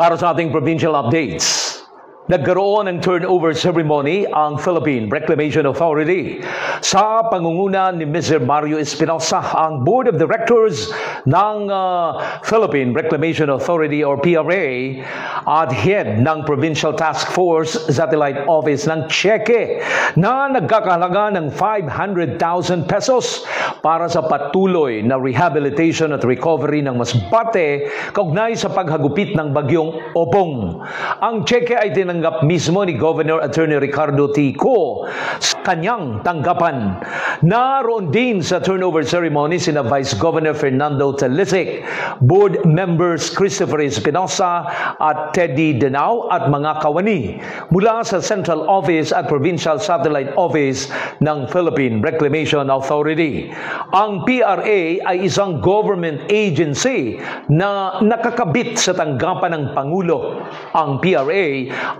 Para sa ating provincial updates, nagkaroon ng turnover ceremony ang Philippine Reclamation Authority. Sa pangunguna ni Mr. Mario Espinosa, ang Board of Directors ng Philippine Reclamation Authority or PRA at head ng Provincial Task Force Satellite Office ng Cheque na nagkakahalaga ng 500,000 pesos para sa patuloy na rehabilitation at recovery ng Masbate kaugnay sa paghagupit ng bagyong Opong. Ang cheque ay tinanggap mismo ni Governor Attorney Ricardo T. Co sa kanyang tanggapan. Naroon din sa turnover ceremony sina Vice Governor Fernando Talisic, board members Christopher Espinosa at Teddy Denao at mga kawani mula sa Central Office at Provincial Satellite Office ng Philippine Reclamation Authority. Ang PRA ay isang government agency na nakakabit sa tanggapan ng Pangulo. Ang PRA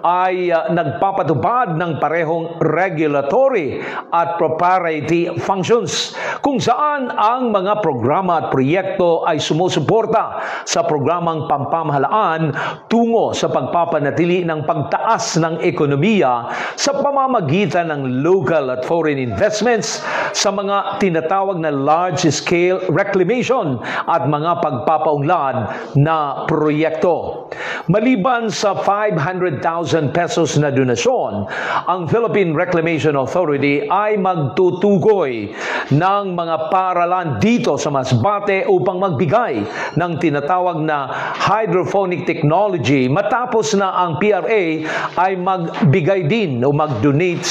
ay nagpapatupad ng parehong regulatory at propriety functions kung saan ang mga programa at proyekto ay sumusuporta sa programang pampamahalaan tungo sa pagpapanatili ng pagtaas ng ekonomiya sa pamamagitan ng local at foreign investments sa mga tinatawag na large-scale reclamation at mga pagpapaunlad na proyekto. Maliban sa 500,000 pesos na donasyon, ang Philippine Reclamation Authority ay magtutugoy ng mga paaralan dito sa Masbate upang magbigay ng tinatawag na hydroponic technology matapos na ang PRA ay magbigay din o mag-donate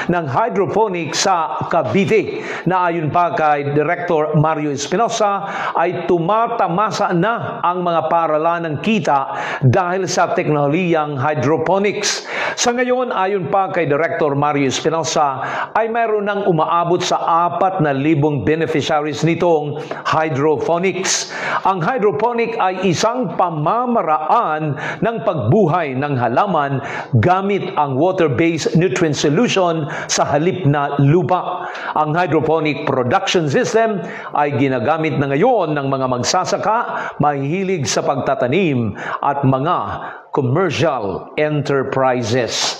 ng hydroponic sa Cavite na ayon pa kay Director Mario Espinosa ay tumatamasa na ang mga paaralan ng kita dahil sa teknolohiyang hydroponics. Sa ngayon, ayon pa kay Director Mario Espinosa, ay mayroon ng umaabot sa 4,000 beneficiaries nitong hydroponics. Ang hydroponic ay isang pamamaraan ng pagbuhay ng halaman gamit ang water-based nutrient solution sa halip na lupa. Ang hydroponic production system ay ginagamit na ngayon ng mga magsasaka, mahihilig sa pagtatanim at mga commercial enterprises.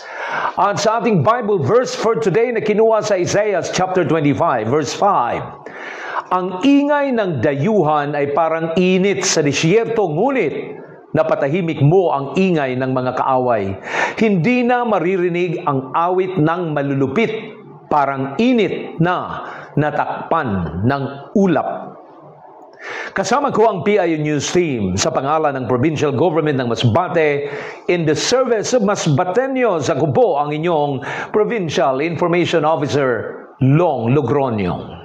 At sa ating Bible verse for today na kinuha sa Isaiah chapter 25 verse 5, ang ingay ng dayuhan ay parang init sa disyerto, ngunit napatahimik mo ang ingay ng mga kaaway. Hindi na maririnig ang awit ng malulupit, parang init na natakpan ng ulap. Kasama ko ang PIU News Team sa pangalan ng Provincial Government ng Masbate in the service of Masbateños. Ako po ang inyong Provincial Information Officer, Long Logronio.